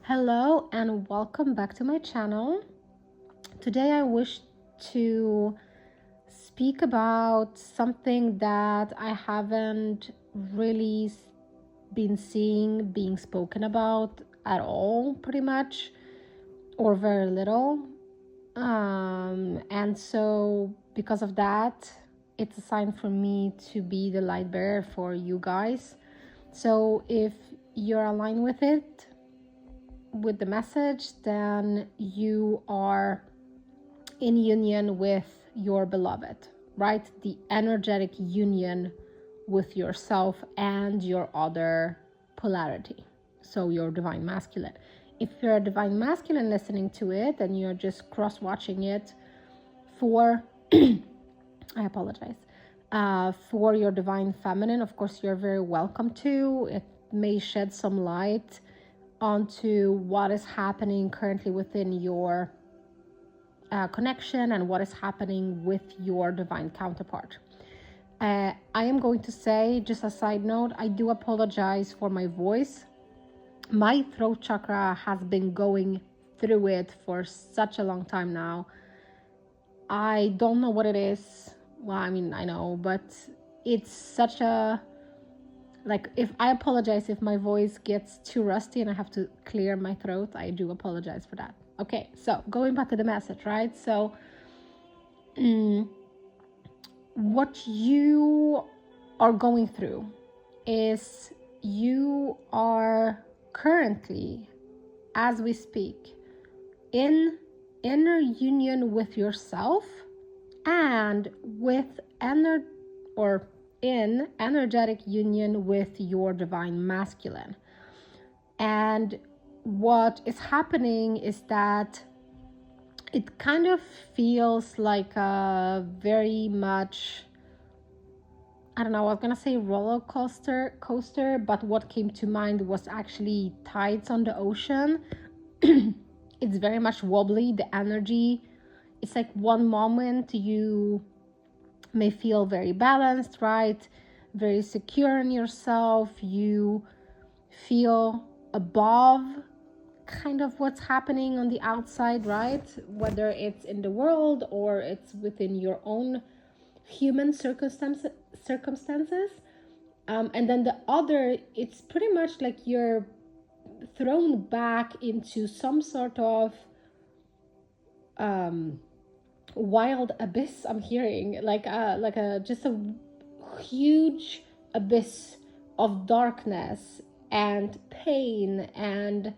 Hello and welcome back to my channel. Today I wish to speak about something that I haven't really been seeing being spoken about at all, pretty much, or very little. And so because of that, it's a sign for me to be the light bearer for you guys. So if you're aligned with it, with the message, then you are in union with your beloved, right? The energetic union with yourself and your other polarity, so your divine masculine. If you're a divine masculine listening to it and you're just cross-watching it for I apologize, for your divine feminine, of course you're very welcome to. It may shed some light onto what is happening currently within your connection and what is happening with your divine counterpart. I am going to say, just a side note, I do apologize for my voice. My throat chakra has been going through it for such a long time now. I don't know what it is. Well, I mean, I know, but it's such a, like, if I apologize if my voice gets too rusty and I have to clear my throat, I do apologize for that. Okay, so going back to the message, right? So what you are going through is you are currently, as we speak, in inner union with yourself and with in energetic union with your divine masculine. And what is happening is that it kind of feels like a very much, I don't know, I was gonna say roller coaster, but what came to mind was actually tides on the ocean. It's very much wobbly, the energy. It's like one moment you may feel very balanced, right? Very secure in yourself. You feel above kind of what's happening on the outside, right? Whether it's in the world or it's within your own human circumstances. And then the other, it's pretty much like you're thrown back into some sort of wild abyss. I'm hearing like a just a huge abyss of darkness and pain and,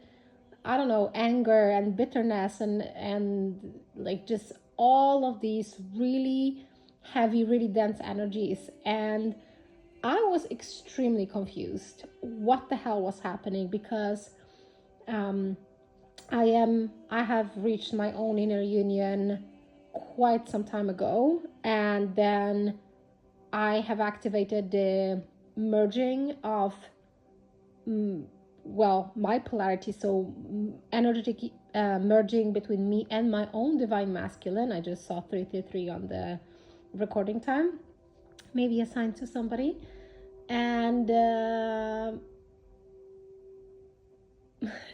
I don't know, anger and bitterness and like just all of these really heavy, really dense energies. And I was extremely confused what the hell was happening, because I have reached my own inner union quite some time ago, and then I have activated the merging of my polarity, so energetic merging between me and my own divine masculine. I just saw 333 on the recording time, maybe a sign to somebody. And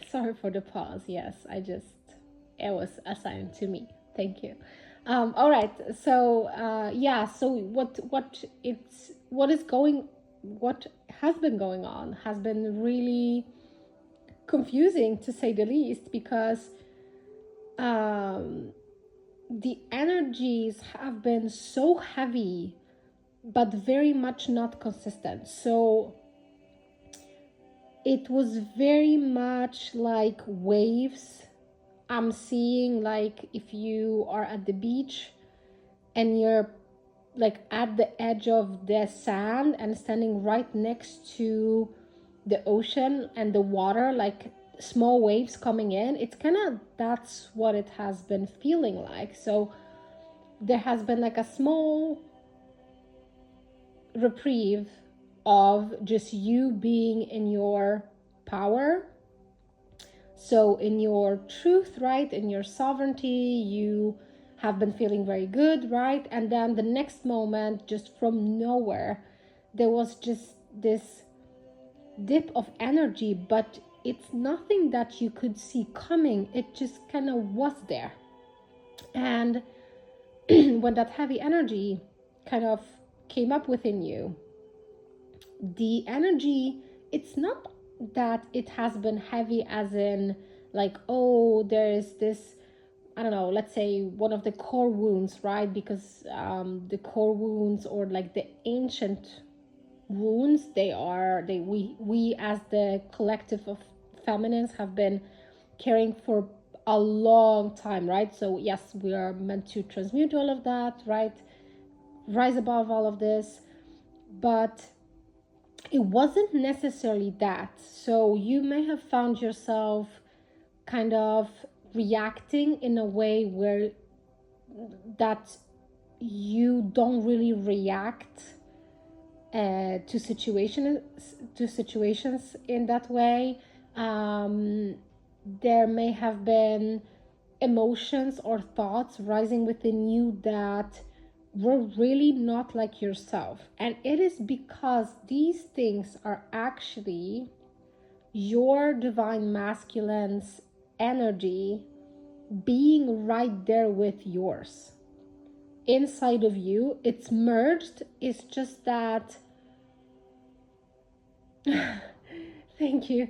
sorry for the pause. Yes, it was a sign to me. Thank you. All right. So so what has been going on has been really confusing, to say the least, because the energies have been so heavy but very much not consistent. So it was very much like waves. I'm seeing, like, if you are at the beach and you're like at the edge of the sand and standing right next to the ocean and the water, like small waves coming in, it's kind of, that's what it has been feeling like. So there has been like a small reprieve of just you being in your power, so in your truth, right, in your sovereignty. You have been feeling very good, right? And then the next moment, just from nowhere, there was just this dip of energy, but it's nothing that you could see coming. It just kind of was there. And when that heavy energy kind of came up within you, the energy, it's not that it has been heavy as in like, oh, there's this, I don't know, let's say one of the core wounds, right? Because the core wounds, or like the ancient wounds, we as the collective of feminines have been caring for a long time, right? So yes, we are meant to transmute all of that, right? Rise above all of this, but it wasn't necessarily that. So you may have found yourself kind of reacting in a way where that you don't really react to situations in that way. There may have been emotions or thoughts rising within you that were really not like yourself, and it is because these things are actually your divine masculine's energy being right there with yours inside of you. It's merged. It's just that thank you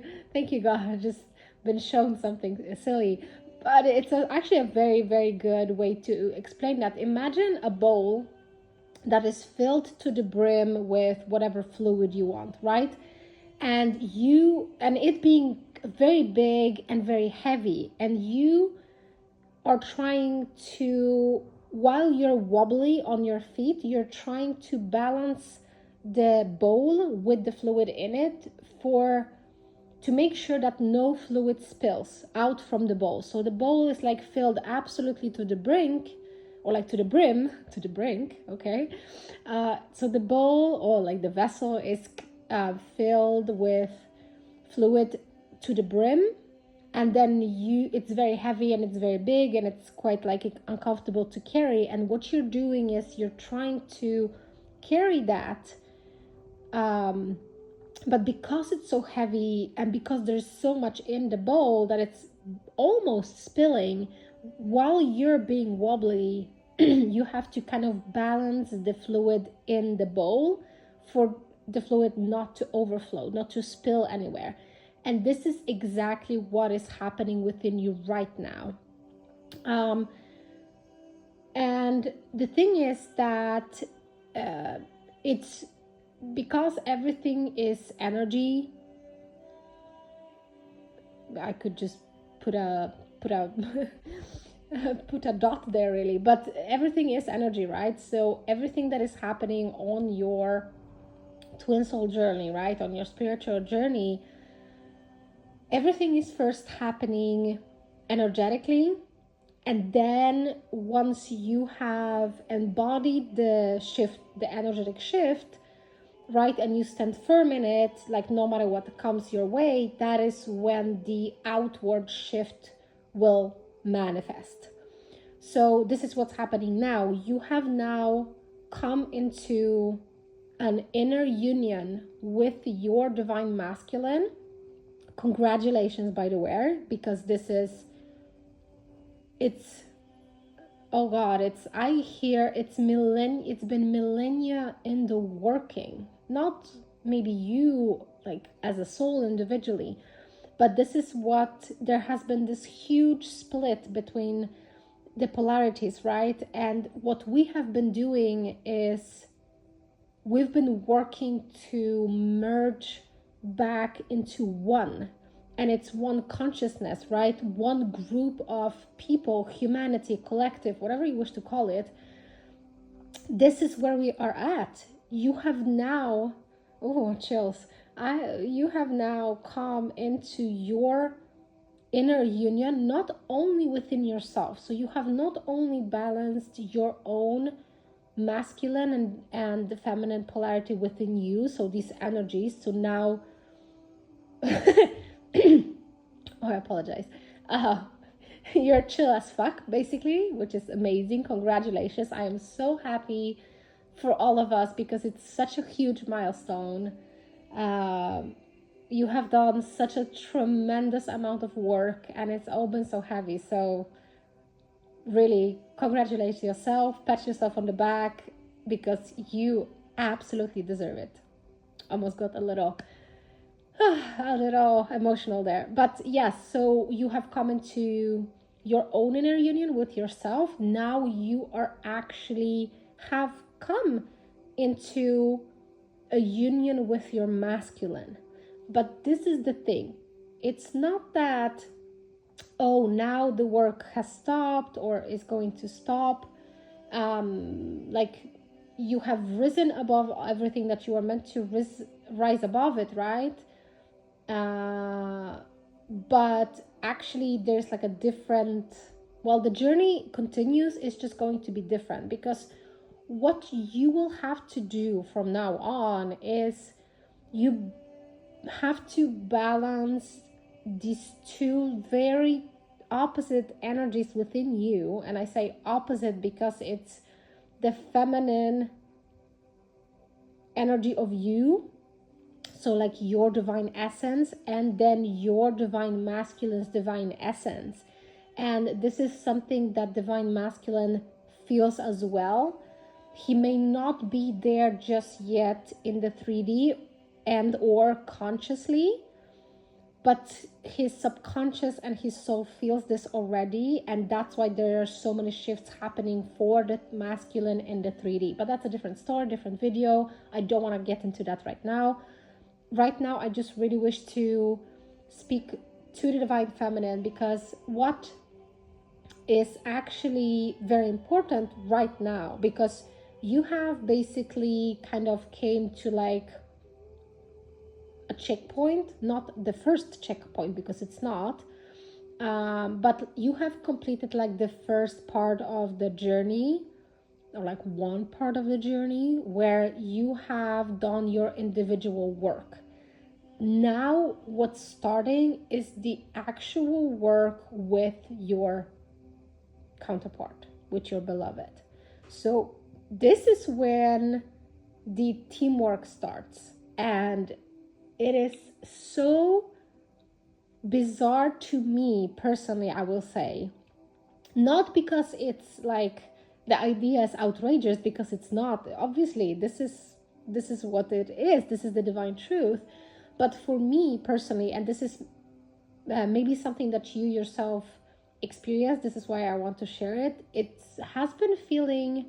God. I've just been shown something silly, but it's actually a very, very good way to explain that. Imagine a bowl that is filled to the brim with whatever fluid you want, right? And it being very big and very heavy, and you are trying to, while you're wobbly on your feet, you're trying to balance the bowl with the fluid in it to make sure that no fluid spills out from the bowl. So the bowl is like filled absolutely to the brink, or like to the brim, to the brink, okay? So the bowl, or like the vessel, is filled with fluid to the brim, and then it's very heavy and it's very big and it's quite like uncomfortable to carry. And what you're doing is you're trying to carry that, but because it's so heavy and because there's so much in the bowl that it's almost spilling, while you're being wobbly, you have to kind of balance the fluid in the bowl for the fluid not to overflow, not to spill anywhere. And this is exactly what is happening within you right now. And the thing is that it's because everything is energy. I could just put a put a dot there, really, but everything is energy, right? So everything that is happening on your twin soul journey, right, on your spiritual journey, everything is first happening energetically, and then once you have embodied the shift, the energetic shift, right, and you stand firm in it, like no matter what comes your way, that is when the outward shift will manifest. So this is what's happening now. You have now come into an inner union with your divine masculine. Congratulations, by the way, because it's been millennia in the working. Not maybe you like as a soul individually, but there has been this huge split between the polarities, right? And what we have been doing is we've been working to merge back into one, and it's one consciousness, right? One group of people, humanity, collective, whatever you wish to call it. This is where we are at. You have now, chills. You have now come into your inner union, not only within yourself. So you have not only balanced your own masculine and the feminine polarity within you, so these energies. So now I apologize. You're chill as fuck, basically, which is amazing. Congratulations. I am so happy for all of us because it's such a huge milestone. you have done such a tremendous amount of work, and it's all been so heavy. So really congratulate yourself, pat yourself on the back, because you absolutely deserve it. Almost got a little emotional there. But yes, so you have come into your own inner union with yourself. Now you are actually have come into a union with your masculine. But this is the thing. It's not that, oh, now the work has stopped or is going to stop. Like, you have risen above everything that you are meant to rise above it, right? But actually there's like a different, well, the journey continues. It's just going to be different, because what you will have to do from now on is you have to balance these two very opposite energies within you. And I say opposite because it's the feminine energy of you, so like your divine essence, and then your divine masculine's divine essence. And this is something that divine masculine feels as well. He may not be there just yet in the 3D and or consciously, but his subconscious and his soul feels this already, and that's why there are so many shifts happening for the masculine in the 3D. But that's a different story, different video. I don't want to get into that right now. Right now, I just really wish to speak to the divine feminine, because what is actually very important right now, because you have basically kind of came to like a checkpoint, not the first checkpoint because it's not, but you have completed like the first part of the journey, or like one part of the journey where you have done your individual work. Now what's starting is the actual work with your counterpart, with your beloved. So this is when the teamwork starts, and it is so bizarre to me personally, I will say. Not because it's like the idea is outrageous, because it's not. Obviously, this is what it is. This is the divine truth. But for me personally, and this is maybe something that you yourself experience, this is why I want to share it. It has been feeling,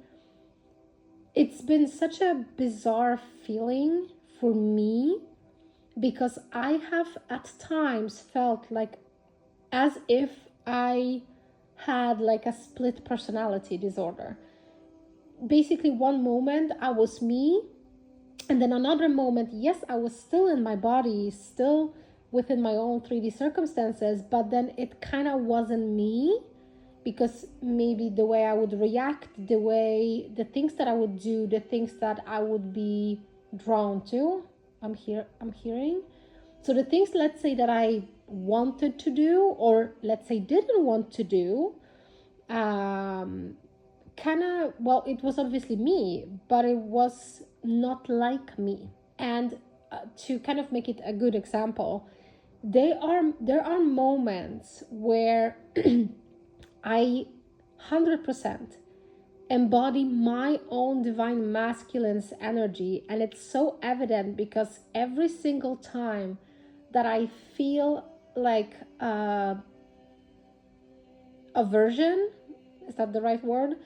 it's been such a bizarre feeling for me, because I have at times felt like as if I had like a split personality disorder. Basically, one moment I was me, and then another moment, yes, I was still in my body, still within my own 3D circumstances, but then it kind of wasn't me, because maybe the way I would react, the things that I would do, the things that I would be drawn to, I'm hearing. So the things, let's say, that I wanted to do, or let's say didn't want to do, kind of, well, it was obviously me, but it was not like me. And to kind of make it a good example, there are moments where I 100% embody my own divine masculine's energy, and it's so evident because every single time that I feel like aversion, is that the right word?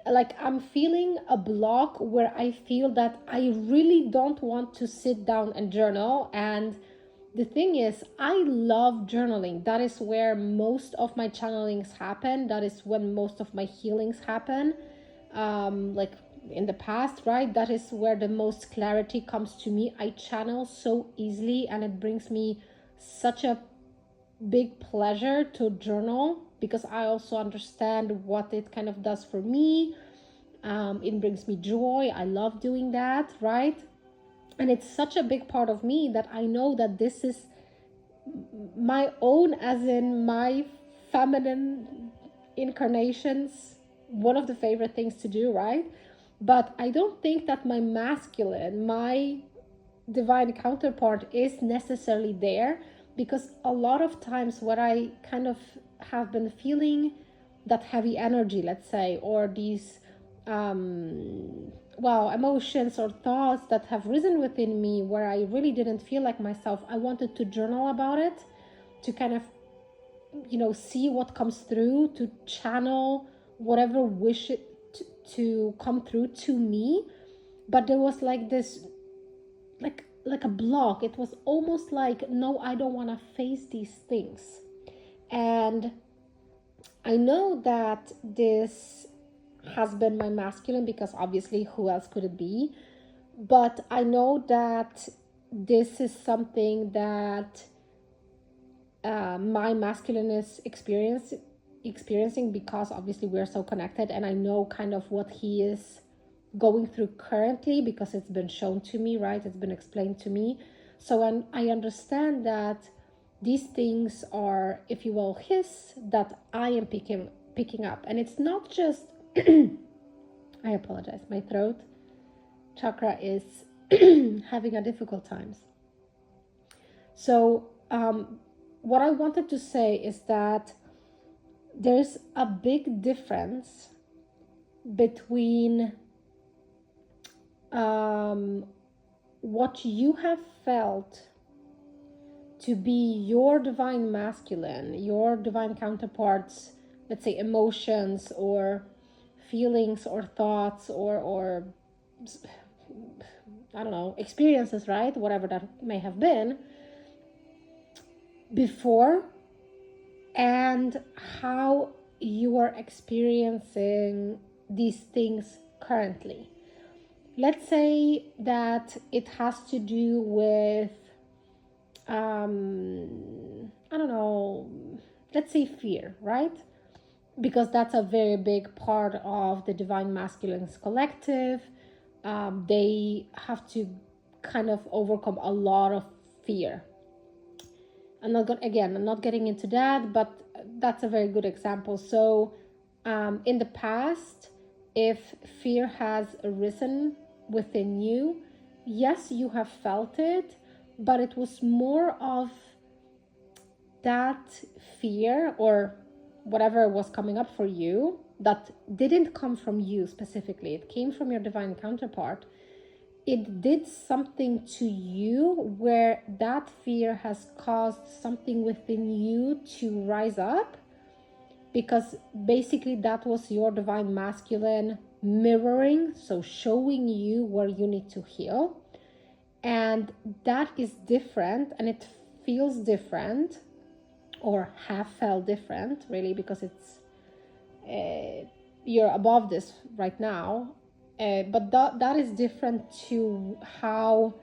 Like I'm feeling a block where I feel that I really don't want to sit down and journal. And the thing is, I love journaling. That is where most of my channelings happen. That is when most of my healings happen. Like in the past, right? That is where the most clarity comes to me. I channel so easily, and it brings me such a big pleasure to journal, because I also understand what it kind of does for me. It brings me joy. I love doing that, right? And it's such a big part of me that I know that this is my own, as in my feminine incarnations, one of the favorite things to do, right? But I don't think that my masculine, my divine counterpart is necessarily there, because a lot of times what I kind of have been feeling, that heavy energy, let's say, or these emotions or thoughts that have risen within me where I really didn't feel like myself, I wanted to journal about it, to kind of, see what comes through, to channel whatever wish it to come through to me. But there was like this, like a block. It was almost like, no, I don't want to face these things. And I know that this has been my masculine, because obviously who else could it be? But I know that this is something that my masculine is experiencing, because obviously we're so connected, and I know kind of what he is going through currently, because it's been shown to me, right? It's been explained to me. So I understand that these things are, if you will, that I am picking up. And it's not just I apologize, my throat chakra is having a difficult times. So what I wanted to say is that there's a big difference between what you have felt to be your divine masculine, your divine counterparts, let's say emotions or feelings or thoughts or I don't know, experiences, right? Whatever that may have been before, and how you are experiencing these things currently. Let's say that it has to do with, I don't know, let's say fear, right? Because that's a very big part of the Divine Masculines collective. They have to kind of overcome a lot of fear. I'm not getting into that, but that's a very good example. So in the past, if fear has arisen within you, yes, you have felt it, but it was more of that fear or whatever was coming up for you that didn't come from you specifically. It came from your divine counterpart. It did something to you where that fear has caused something within you to rise up, because basically that was your divine masculine mirroring, so showing you where you need to heal. And that is different, and it feels different, or have felt different, really, because it's you're above this right now. But that is different to how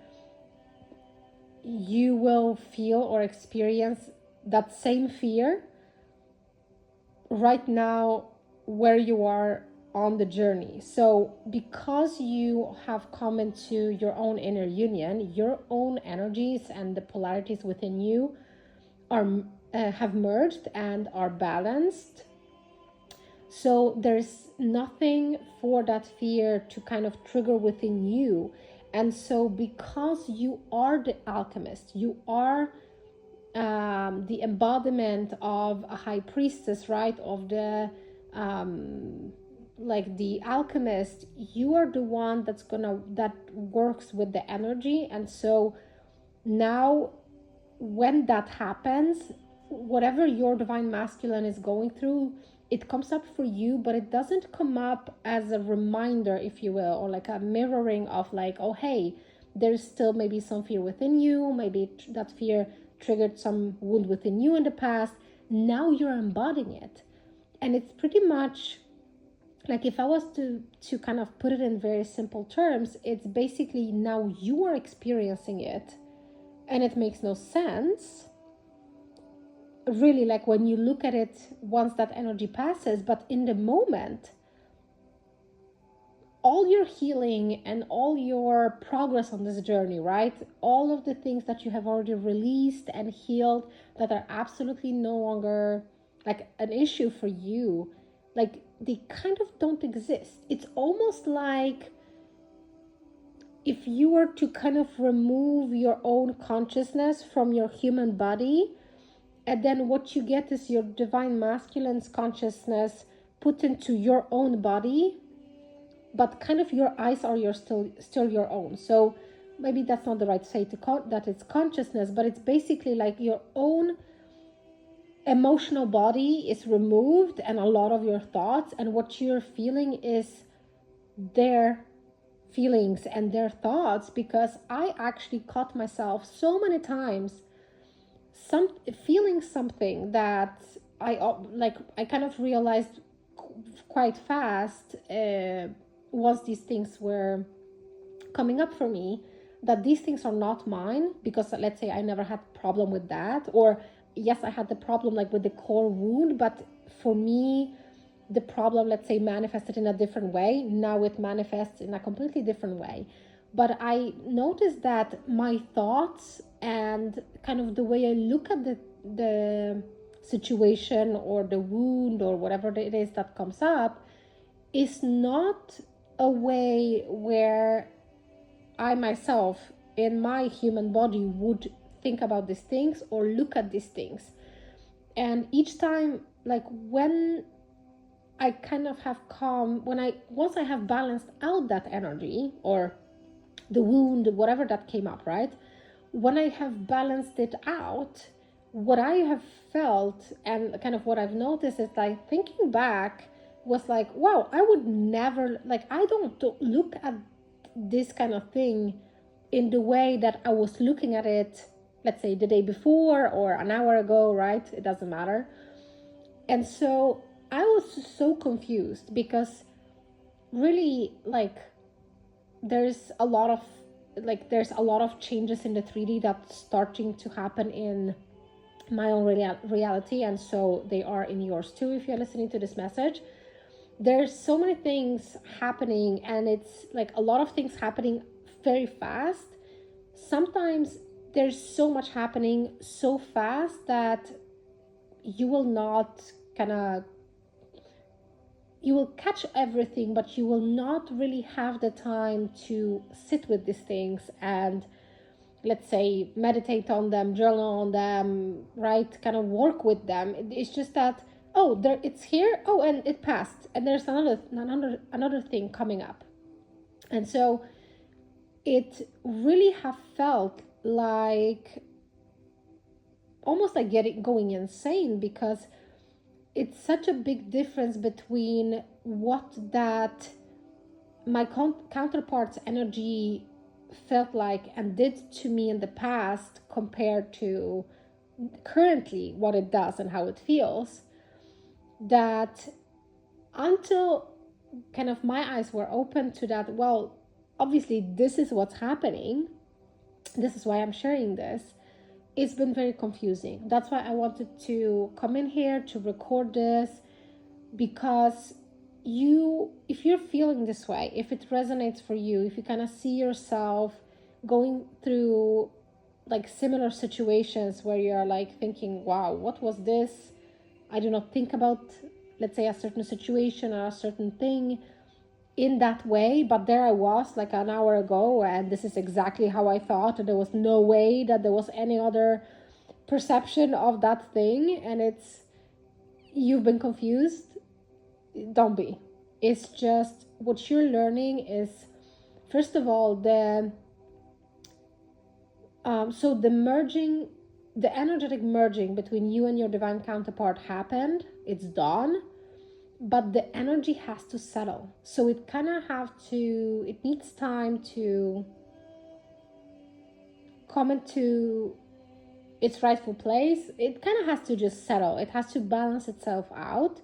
you will feel or experience that same fear right now where you are on the journey. So because you have come into your own inner union, your own energies and the polarities within you are have merged and are balanced. So there's nothing for that fear to kind of trigger within you. And so because you are the alchemist, you are the embodiment of a high priestess, right? Of the like the alchemist, you are the one that works with the energy. And so now when that happens, whatever your divine masculine is going through, it comes up for you, but it doesn't come up as a reminder, if you will, or like a mirroring of like, oh, hey, there's still maybe some fear within you. Maybe that fear triggered some wound within you in the past. Now you're embodying it. And it's pretty much like, if I was to kind of put it in very simple terms, it's basically now you are experiencing it and it makes no sense. Really, like when you look at it once that energy passes, but in the moment, all your healing and all your progress on this journey, right? All of the things that you have already released and healed that are absolutely no longer like an issue for you, like they kind of don't exist. It's almost like if you were to kind of remove your own consciousness from your human body, and then what you get is your divine masculine's consciousness put into your own body, but kind of your eyes are still your own. So maybe that's not the right say to that it's consciousness, but it's basically like your own emotional body is removed and a lot of your thoughts, and what you're feeling is their feelings and their thoughts. Because I actually caught myself so many times feeling something that I kind of realized quite fast once these things were coming up for me, that these things are not mine. Because let's say I never had problem with that, or yes, I had the problem like with the core wound, but for me the problem, let's say, manifested in a different way. Now it manifests in a completely different way. But I noticed that my thoughts and kind of the way I look at the situation or the wound or whatever it is that comes up is not a way where I myself in my human body would think about these things or look at these things. And each time, like when I kind of have calm, once I have balanced out that energy or the wound, whatever that came up, right? When I have balanced it out, what I have felt and kind of what I've noticed is like thinking back was like, wow, I would never, like, I don't look at this kind of thing in the way that I was looking at it, let's say the day before or an hour ago, right? It doesn't matter. And so I was so confused because really, like, there's a lot of changes in the 3D that's starting to happen in my own reality, and so they are in yours too if you're listening to this message. There's so many things happening, and it's like a lot of things happening very fast. Sometimes there's so much happening so fast that you will not you will catch everything, but you will not really have the time to sit with these things and, let's say, meditate on them, journal on them, right? Kind of work with them. It's just that, oh, there, it's here. Oh, and it passed, and there's another thing coming up. And so it really have felt like almost like going insane, because it's such a big difference between what that my counterpart's energy felt like and did to me in the past compared to currently what it does and how it feels. That until kind of my eyes were open to that, well, obviously this is what's happening, this is why I'm sharing this, it's been very confusing. That's why I wanted to come in here to record this, because if you're feeling this way, if it resonates for you, if you kind of see yourself going through like similar situations where you're like thinking, wow, what was this? I do not think about, let's say, a certain situation or a certain thing in that way, but there I was like an hour ago, and this is exactly how I thought, and there was no way that there was any other perception of that thing. And you've been confused. Don't be. It's just what you're learning is, first of all, the energetic merging between you and your divine counterpart happened. It's done. But the energy has to settle. So it needs time to come into its rightful place. It kind of has to just settle. It has to balance itself out.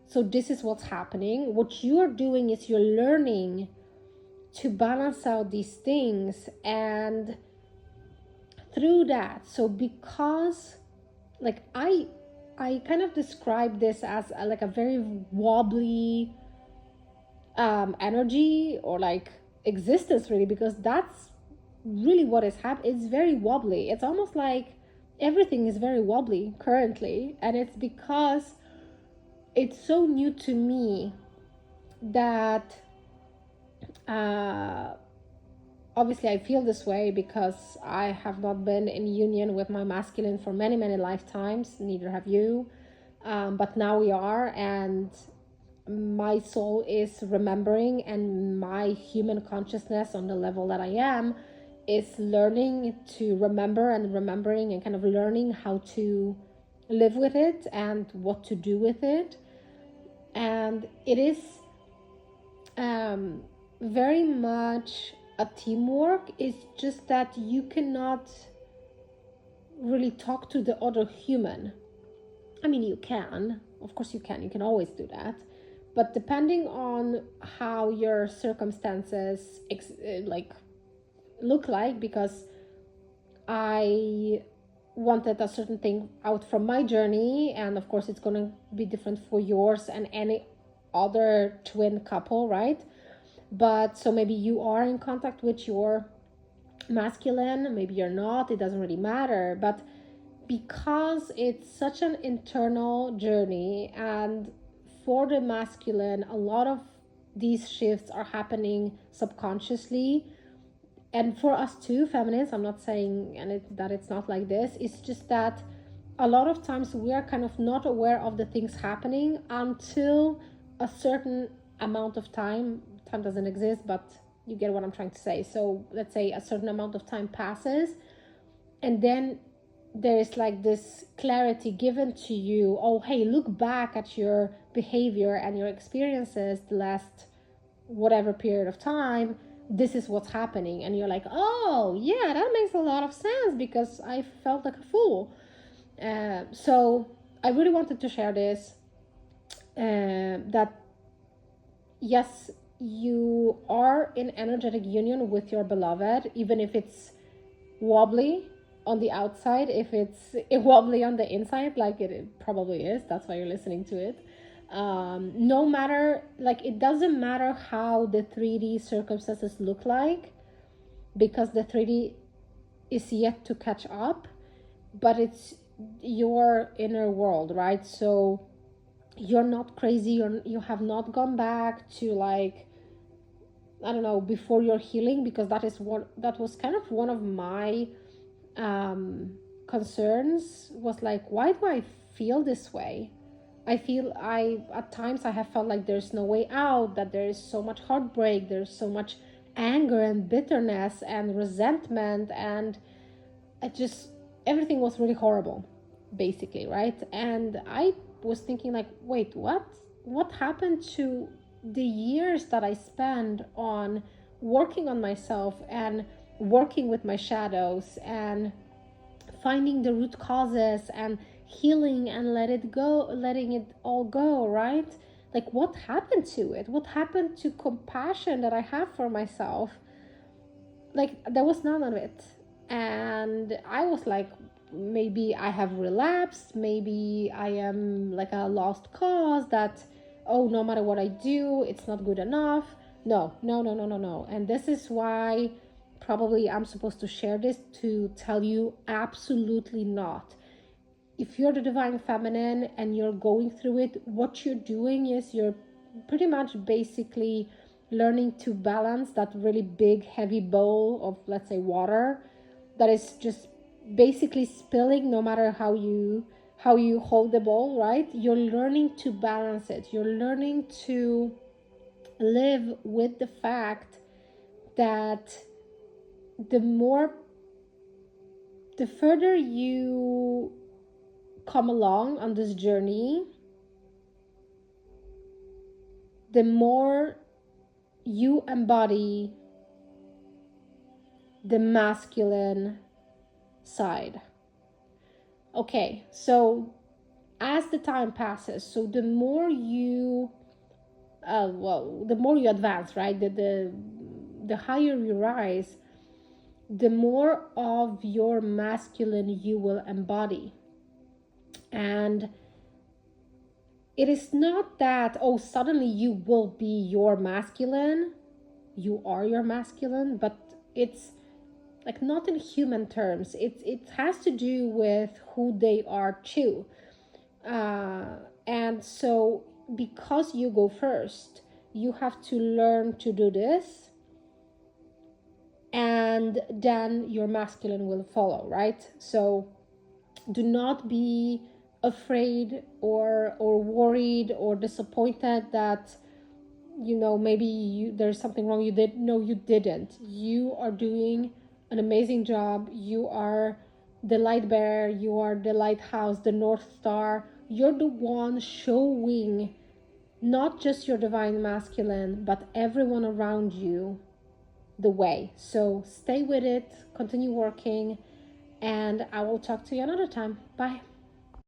So this is what's happening. What you are doing is you're learning to balance out these things. And through that, so because like I kind of describe this as like a very wobbly energy or like existence, really, because that's really what is happening. It's very wobbly. It's almost like everything is very wobbly currently, and it's because it's so new to me that obviously I feel this way because I have not been in union with my masculine for many, many lifetimes. Neither have you. But now we are, and my soul is remembering, and my human consciousness on the level that I am is learning to remember and remembering and kind of learning how to live with it and what to do with it. And it is very much a teamwork. It's just that you cannot really talk to the other human. I mean, you can, of course, you can always do that. But depending on how your circumstances like look like, because I wanted a certain thing out from my journey, and of course it's going to be different for yours and any other twin couple, right? But so maybe you are in contact with your masculine, maybe you're not, it doesn't really matter. But because it's such an internal journey, and for the masculine a lot of these shifts are happening subconsciously, and for us too, feminines, I'm not saying that it's not like this. It's just that a lot of times we are kind of not aware of the things happening until a certain amount of time. Time doesn't exist, but you get what I'm trying to say. So let's say a certain amount of time passes, and then there is like this clarity given to you. Oh, hey, look back at your behavior and your experiences the last whatever period of time. This is what's happening. And you're like, oh yeah, that makes a lot of sense, because I felt like a fool. So I really wanted to share this, that yes, you are in energetic union with your beloved, even if it's wobbly on the outside, if it's wobbly on the inside, like it probably is. That's why you're listening to it. No matter, like, it doesn't matter how the 3D circumstances look like, because the 3D is yet to catch up, but it's your inner world, right? So you're not crazy, you have not gone back to, like, I don't know, before your healing, because that was kind of one of my concerns, was like, why do I feel this way? At times I have felt like there's no way out, that there is so much heartbreak, there's so much anger and bitterness and resentment, and everything was really horrible, basically, right? And I was thinking, like, wait, what happened to the years that I spent on working on myself and working with my shadows and finding the root causes and healing and letting it all go, right? Like, what happened to it? What happened to compassion that I have for myself? Like, there was none of it. And I was like, maybe I have relapsed, maybe I am like a lost cause, that, oh, no matter what I do, it's not good enough. No. And this is why probably I'm supposed to share this, to tell you absolutely not. If you're the divine feminine and you're going through it, what you're doing is you're pretty much basically learning to balance that really big heavy bowl of, let's say, water that is just basically spilling no matter how you hold the bowl, right? You're learning to balance it. You're learning to live with the fact that the further you come along on this journey, the more you embody the masculine side. Okay, so as the time passes, so the more you the more you advance, right? The higher you rise, the more of your masculine you will embody. And it is not that, oh, suddenly you will be your masculine, you are your masculine, but it's like not in human terms. It has to do with who they are too. And so because you go first, you have to learn to do this, and then your masculine will follow, right? So do not be afraid or worried or disappointed that maybe there's something wrong. You did No, you didn't. You are doing an amazing job. You are the light bearer, you are the lighthouse, the North Star. You're the one showing not just your divine masculine, but everyone around you the way. So stay with it, continue working, and I will talk to you another time. Bye.